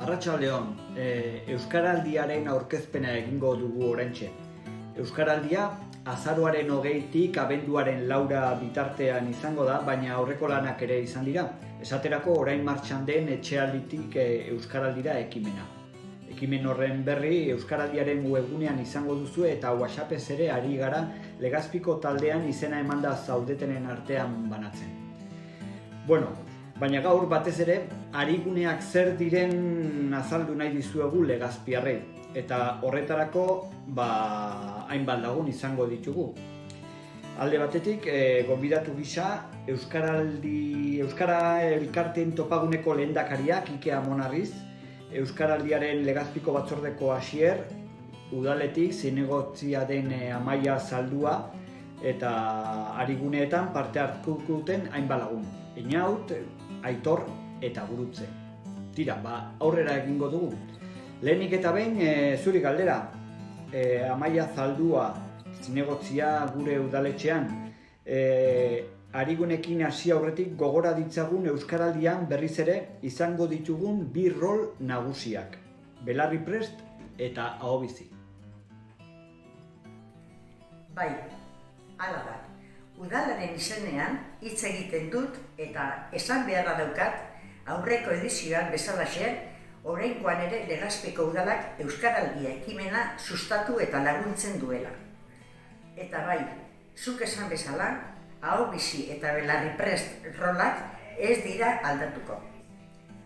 Arratsaldeon, Euskaraldiaren aurkezpena egingo dugu oraintxe. Euskaraldia azaroaren 20tik abenduaren 4 bitartean izango da, baina aurreko lanak ere izan dira. Esaterako orain martxan den etxealditik Euskaraldira ekimena. Ekimen horren berri Euskaraldiaren webgunean izango duzu eta WhatsAppez ere ari gara Legazpiko taldean izena emanda zaudetenen artean banatzen. Baina gaur batez ere, ariguneak zer diren azaldu nahi dizuegu Legazpiarrei. Eta horretarako, hainbat lagun izango ditugu. Alde batetik, gonbidatu gisa, Euskara Elkarteen topaguneko lehendakariak Ike Amonarriz, Euskaraldiaren Legazpiko batzordeko Asier, udaletik zinegotzi den Amaia Zaldua, eta ariguneetan parte hartuko duten hainbat lagun. Einaut, Aitor eta Gurutze. Tira, aurrera egingo dugu. Lehenik eta behin, zuri galdera, Amaia Zaldua, zinegotzia gure udaletxean, arigunekin hasi aurretik gogora ditzagun Euskaraldian berriz ere izango ditugun bi rol nagusiak, belarriprest eta ahobizi. Bai, hala da. Udalaren izenean hitz egiten dut eta esan beharra daukat aurreko edizioan bezalaxe, oraingoan ere Legazpiko udalak Euskaraldia ekimena sustatu eta laguntzen duela. Eta bai, zuk esan bezala, ahobizi eta belarriprest rolak ez dira aldatuko.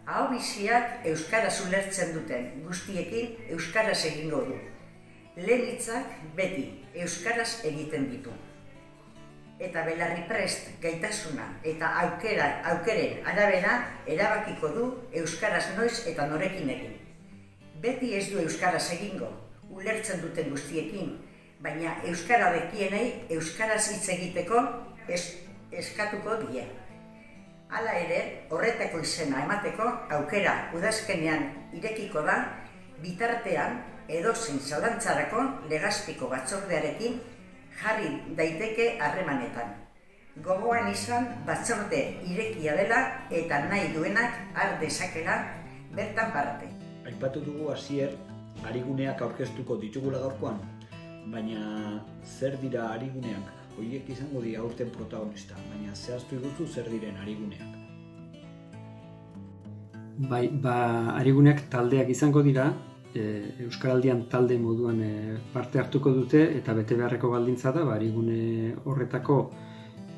Ahobiziak euskaraz ulertzen duten guztiekin euskaraz egingo du. Lehen hitzak beti euskaraz egiten ditu. Eta belarriprest gaitasuna eta aukeren arabera erabakiko du euskaraz noiz eta norekin egin. Beti ez du euskaraz egingo, ulertzen duten guztiekin, baina euskara dekienei euskaraz hitz egiteko eskatuko die. Hala ere, horretako izena emateko aukera udazkenean irekiko da, bitartean edozein zalantzarako Legazpiko batzordearekin jarri daiteke harremanetan. Gogoan izan batzorde irekia dela eta nahi duenak har dezakela bertan parte. Aipatu dugu Asier, ariguneak aurkeztuko ditugula gaurkoan, baina zer dira ariguneak? Horiek izango dira aurten protagonista, baina zehaztu iguzu zer diren ariguneak. Bai, ariguneak taldeak izango dira, Euskaraldian talde moduan parte hartuko dute eta bete beharreko baldintza da, arigune horretako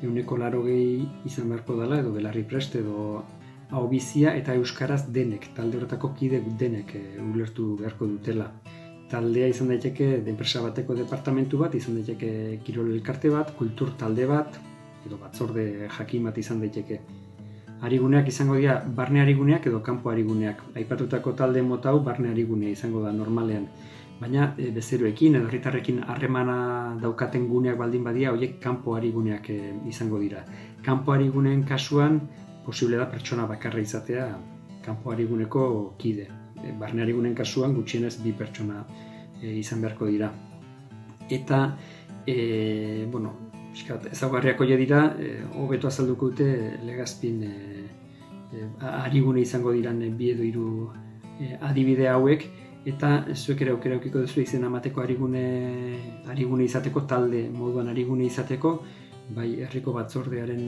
80% izan beharko dela edo belarriprest edo ahobizia eta euskaraz denek, talde horretako kide denek ulertu beharko dutela. Taldea izan daiteke enpresa bateko departamentu bat, izan daiteke kirol elkarte bat, kultur talde bat edo batzorde jakin bat izan daiteke. Ariguneak izango dira barne ariguneak edo kanpo ariguneak. Aipatutako talde mota hau barne arigunea izango da normalean. Baina bezeroekin edo herritarrekin harremana daukaten guneak baldin badia, horiek kanpo ariguneak izango dira. Kanpo ariguneen kasuan posible da pertsona bakarra izatea kanpo ariguneko kide. Barne arigunen kasuan gutxienez 2 pertsona izan beharko dira. Eta ezaugarriak horiek dira, hobeto azalduko dute Legazpin arigune izango diran 2 edo 3 adibide hauek, eta zuek ere aukera edukiko duzu izena emateko arigune izateko, talde moduan arigune izateko, bai herriko batzordearen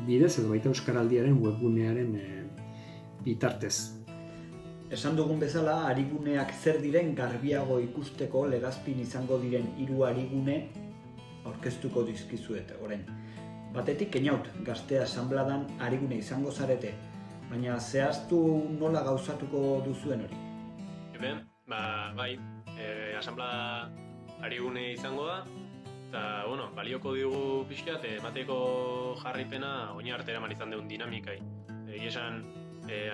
bidez edo baita Euskaraldiaren webgunearen bitartez. Esan dugun bezala, ariguneak zer diren garbiago ikusteko Legazpin izango diren 3 arigune aurkeztuko dizkizuet orain. Batetik Einaut, Gaztea Asanbladan arigune izango zarete, baina zehaztu nola gauzatuko duzuen hori? Bai, Asanblada arigune izango da, eta balioko digu pixkat, emateko jarripena oina arte eraman izan duen dinamikai. Esan,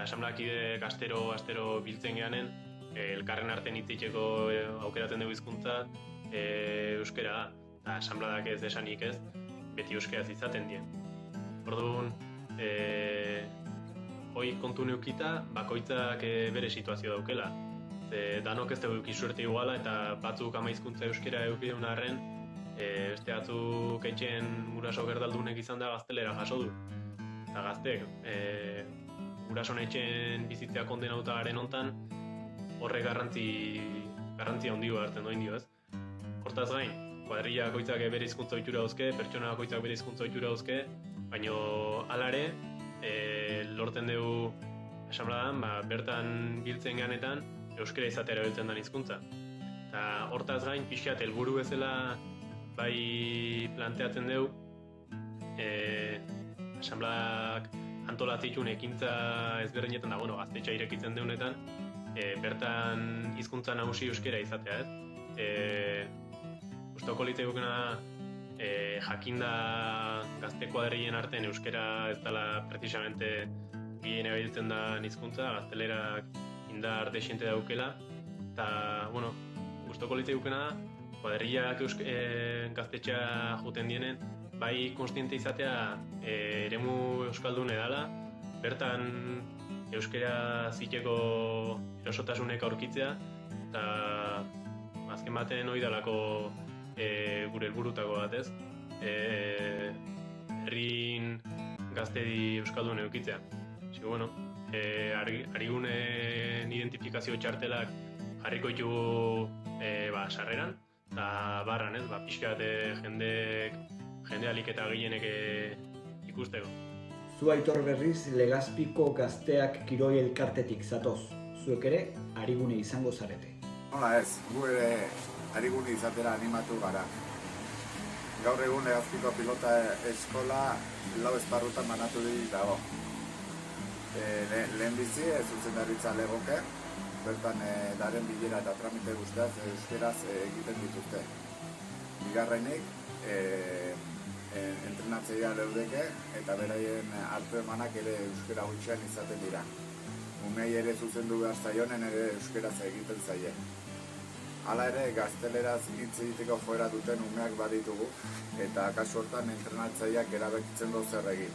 asanblakideek astero biltzen geanen, elkarren artean hitzitzeko aukeratzen dugu hizkuntza euskara da. Eta asanbladak ez esanik ez, beti euskaraz izaten dien. Orduan, hoi kontu neukita, bakoitzak bere situazio daukela. Danok ez dugu suerte iguala eta batzuk amaizkuntza euskara eukideun arren, beste batzuk etxen guraso gerdaldunek izan da gaztelera jaso du. Eta gazteek, gurason etxen bizitzea kondenauta garen hontan, horrek garrantzia handi hartzen doin dio, ez? Hortaz gain, kuadrilla bakoitzak bere hizkuntza ohitura dauzke, pertsona bakoitzak bere hizkuntza ohitura dauzke, baina hala ere, lortzen dugu asanbladan, bertan biltzen ganetan euskara izatera erabiltzen den hizkuntza. Eta hortaz gain, pixkat helburu bezala bai planteatzen dugu, asanbladak antolatzitun ekintza ezberdinetan da, gaztetxa irekitzen deunetan, bertan hizkuntza nagusi euskara izatea, ez? Gustoko litzaigukena jakinda gazte kuadrillen artean euskara ez dela precisamente gehien erabiltzen da hizkuntza, gaztelerak indar desiente daukela, eta, gustoko litzaigukena da, kuadrillak gaztetxea juten dienen, bai konstiente izatea eremu euskaldun edala, bertan euskara ziteko erosotasunek aurkitzea, eta azken baten hori dalako gure helburutako bat, ez? Herrin gaztedi euskaldun edukitzea. Arigunen identifikazio txartelak jarriko ditugu sarreran, eta barran, ez? Pixkat jende alik eta gehienek ikusteko. Zu Aitor berriz Legazpiko gazteak kiroi elkartetik zatoz. Zuek ere arigune izango zarete. Nola ez, gu ere arigune izatera animatu gara. Gaur egun Legazpiko pilota eskola 4 esparrutan banatu dago. Lehenbizi zuzendaritza legoke, bertan daren bilera eta tramite guztiaz euskeraz egiten dituzte. Bigarrenik, entrenatzailea leudeke eta beraien hartu emanak ere euskera gutxian izaten dira. Umei ere zuzendu behar zaionen ere euskeraz egiten zaie. Hala ere, gazteleraz hitz egiteko joera duten umeak baditugu eta kasu hortan entrenatzaileak erabakitzen du zer egin.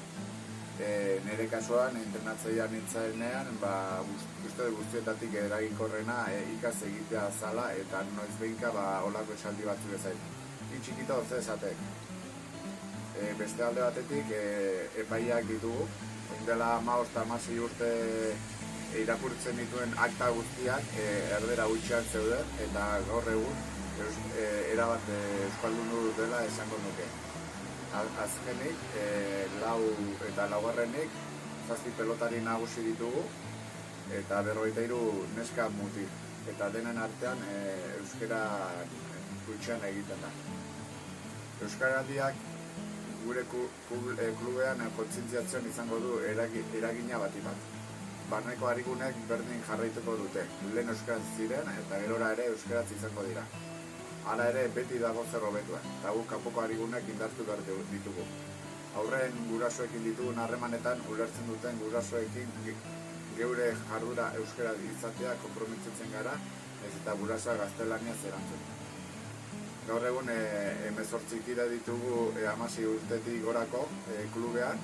Nire kasuan, entrenatzailean nintzaenean, uste guztietatik eraginkorrena ikas egitea zala eta noiz behinka olako esaldi batzuk ezain. Txikita hotze esatek. Beste alde batetik epaiak ditugu, dela 15-16 urte irakurtzen dituen akta guztiak erdera gutxian zeuden eta gaur egun erabat euskaldundu dela esango nuke. Azkenik, 4 eta 4. 7 pelotari nagusi ditugu eta 43 neska mutil. Eta denen artean euskara gutxian egiten da. Euskaraldiak gure klubean kontzientziazioan izango du eragina bat. Barneko arigunek berdin jarraituko dute. Lehen euskaraz ziren eta gerora ere euskaraz izango dira. Hala ere beti dago zer hobetua, eta guk kanpoko arigunek indartu behar ditugu. Aurren gurasoekin ditugun harremanetan ulertzen duten gurasoekin geure jardura euskaraz izatea konprometzitzen gara, ez eta gurasoa gaztelaniaz erantzun. Gaur egun 18 kide ditugu 16 urtetik gorako klubean,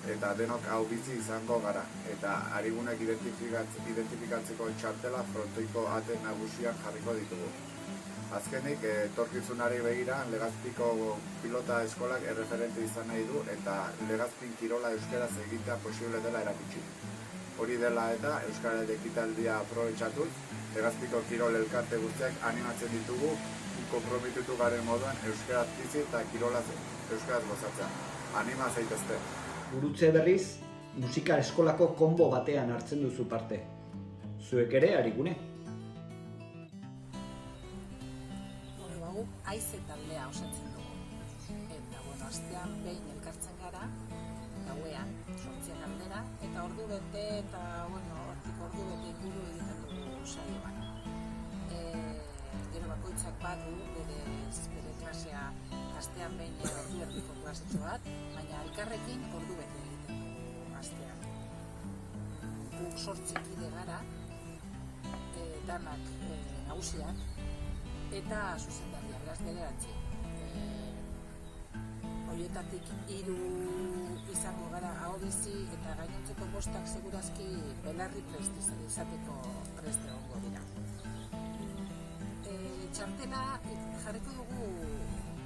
eta denok hau bizi izango gara. Eta arigunek identifikatzeko txartela frontoiko ate nagusian jarriko ditugu. Azkenik, etorkizunari begira, Legazpiko pilota eskolak erreferente izan nahi du eta Legazpin kirola euskaraz egitea posible dela erakutsi. Hori dela eta euskara ekitaldia aprobetxatuz, Legazpiko kirol elkarte guztiak animatzen ditugu konpromitutu garen moduan euskaraz bizi eta kirolaz euskaraz gozatzea. Anima zaitezte. Gurutze berriz, musika eskolako konbo batean hartzen duzu parte. Zuek ere arigune. Aize taldea osatzen dugu. Eta, astean behin elkartzen gara, gauean, 8 aldera, eta ordu bete eta, hortik ordu bete inguru egiten dugu saioan. Gero bakoitzak badu bere klasea astean behin ordu erdiko klasetxo bat, baina elkarrekin ordu bete egiten dugu astean. Guk 8 kide gara, danak nagusiak, eta zuzendaria, beraz bederatzi. Horietatik 3 izango gara aho bizi eta gainontzeko 5 segurazki belarri prest izateko prest egongo dira. Txartela jarriko dugu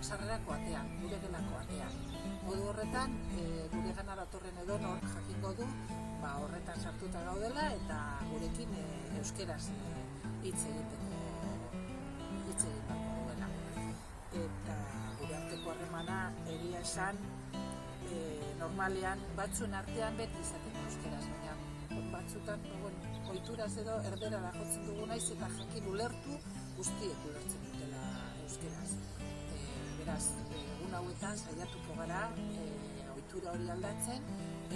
sarrerako atean, gure gelako atean. Modu horretan, gure gana datorren edonor jakingo du, horretan sartuta gaudela eta gurekin euskeraz hitz egin beharko duela. Eta gure arteko harremana egia esan normalean batzuen artean beti izaten euskeraz, baina batzutan ohituraz edo erderara jotzen dugu naiz eta jakin ulertu guztiek ulertzen dutela euskeraz. Beraz, egun hauetan saiatuko gara ohitura hori aldatzen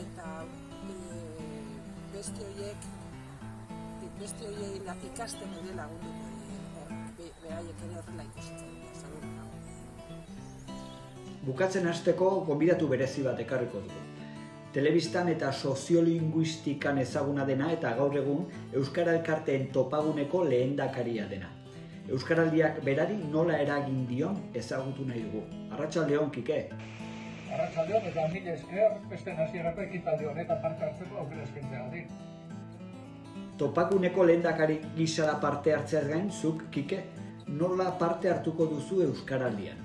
eta beste horiei ikasten ere lagunduko beraiek ere horrela ikusitzen dute, seguru nago. Bukatzen hasteko gonbidatu berezi bat ekarriko dugu. Telebistan eta soziolinguistikan ezaguna dena eta gaur egun Euskara Elkarteen topaguneko lehendakaria dena. Euskaraldiak berari nola eragin dion ezagutu nahi dugu. Arratsaldeon, Kike. Arratsaldeon eta mila esker beste hasierako ekitaldi honetan parte hartzeko aukera eskaintzeagatik. Topaguneko lehendakari gisara parte hartzeaz gain, zuk, Kike, nola parte hartuko duzu Euskaraldian?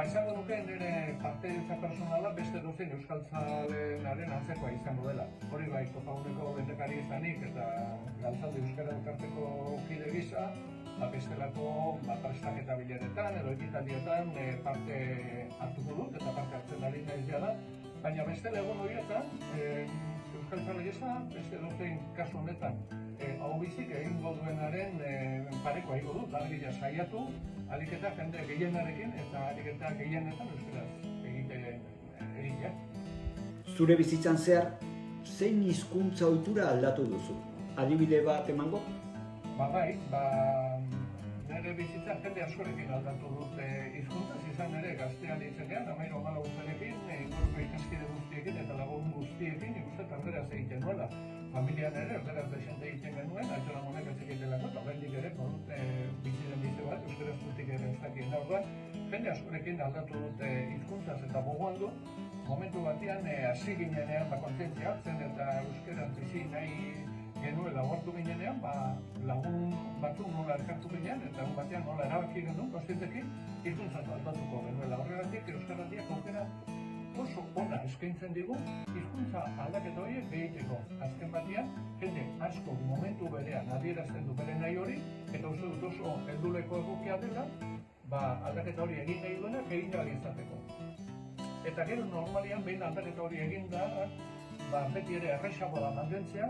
Izango nuke nire parteidetza personala beste dozein euskaltzalenaren antzekoa izango dela. Hori bai, topaguneko lehendakari izanik eta Galtzalde Euskara Elkarteko kide gisa, bestelako prestaketa bileretan edo ekitaldietan parte hartuko dut eta parte hartzen ari naiz jada, baina bestela egun horietan euskaltzale gisa beste dozein kasu honetan hau bizik egingo duenaren parekoa egingo dut, argia saiatu, aliketa jende gehienarekin eta aliketa gehienetan euskaraz egitea. Zure bizitzan zehar, zein hizkuntza ohitura aldatu duzu? Adibide bat emango? Bai, nire bizitzan jende askorekin aldatu dut hizkuntzaz, izan ere gaztean hitzenean, 13-14 urterekin, inguruko ikaskide guztiekin eta lagun guztiekin, ikusten erderaz egiten nuela. Familian ere erderaz desente egiten genuen, altxora monek ez egitelako, eta horrendik ere, biziren bizi bat, euskaraz guztik ere ez dakien da, orduan, jende askorekin aldatu dut hizkuntzaz eta gogoan du, momentu batean hasi ginenean kontzientzia hartzen eta euskaraz bizi nahi genuela gortu ginenean, lagun batzuk nola elkartu ginean eta egun batean nola erabaki genuen kontzientekin hizkuntzaz aldatuko genuela. Horregatik Euskaraldiak aukera oso ona eskaintzen digu hizkuntza aldaketa horiek egiteko. Azken batean, jende asko momentu berean adierazten du bere nahi hori eta uste dut oso helduleko egokia dela, aldaketa hori egin nahi duena egin ahal izateko. Eta gero normalian behin aldaketa hori egin da, beti ere erresago da mantentzea,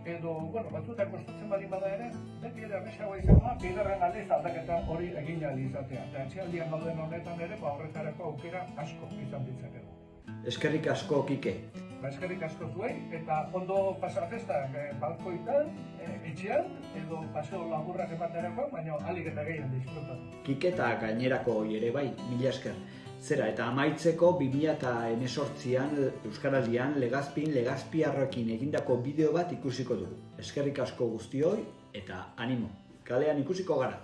edo, batzuetan kostatzen baldin bada ere, beti ere erresagoa izango bigarren aldiz aldaketa hori egin ahal izatea. Eta etxealdian gauden honetan ere, horretarako aukera asko izan ditzakegu. Eskerrik asko, Kike. Eskerrik asko zuei, eta ondo pasa festak balkoitan, etxean, edo paseo laburrak ematerako, baina alik eta gehien disfrutatu. Kike eta gainerako ere bai, mila esker. Zera, eta amaitzeko 2018an Euskaraldian Legazpiarrekin egindako bideo bat ikusiko dugu. Eskerrik asko guztioi eta animo. Kalean ikusiko gara.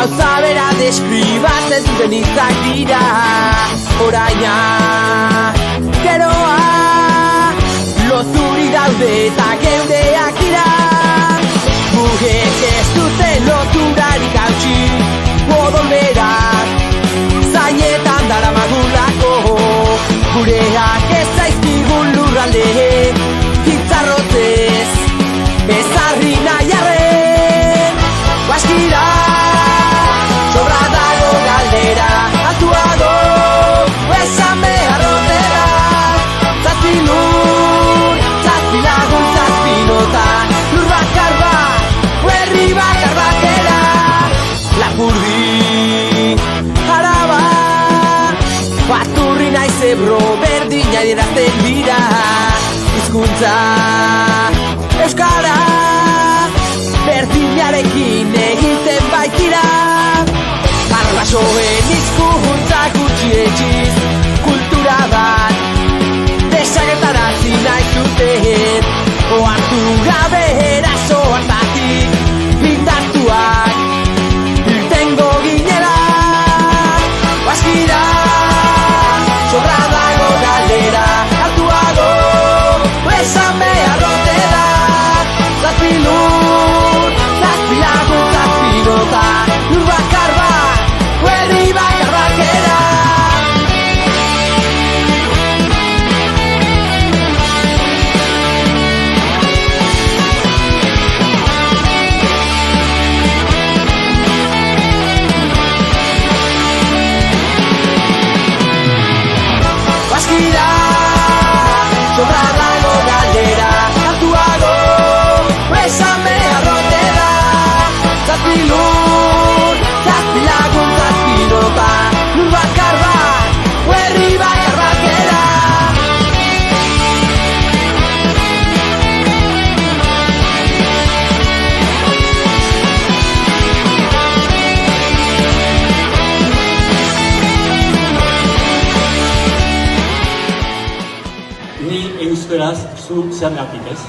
gauza bera deskribatzen duten hitzak dira. Oraina, geroa, loturi daude eta geureak dira. Gugek ez dute loturarik hautsi, odolberak zainetan daramagulako. Gureak ez zaizkigun lurralde, hitzarrotzez ezarri nahi arren. Baskira, sobra dago galdera, altuago, esan behar rotera. Zazpi lur, zazpi lagun, zazpi nota, lur bakar bat, herri bakar batera. Lapurdi, Araba, Baturri naiz Ebro, berdina adierazten dira. Hizkuntza, euskara, berdinarekin egiten baitira. Arrasoen hizkuntza gutxietxiz, kultura bat desagertarazi nahi zuten. Ohartu gabe eraso hartatik blindartuak irtengo ginela. Baskira, sobra dago galdera, altuago, esan behar rotera. Zazpi lur, zazpi lagun, zazpi nota, lur bakar bat, herri bakar batera. Baskira, sobra dago galdera, altuago, esan behar rotera. Zazpi lur, zazpi lagun, zazpi nota, lur bakar bat, herri bakar batera. Ni euskaraz zu zergatik ez?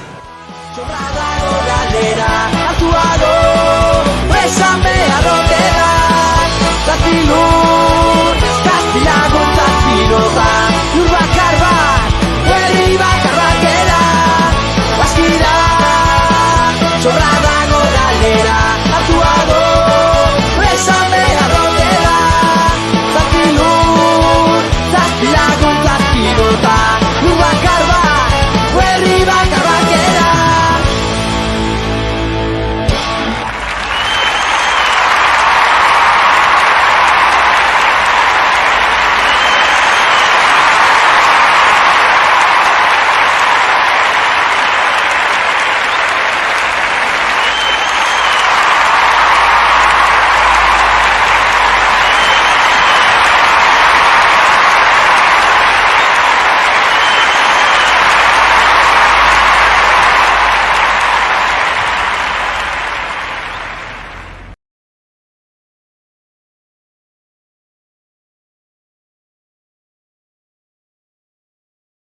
Sobra dago galdera, altuago, esan behar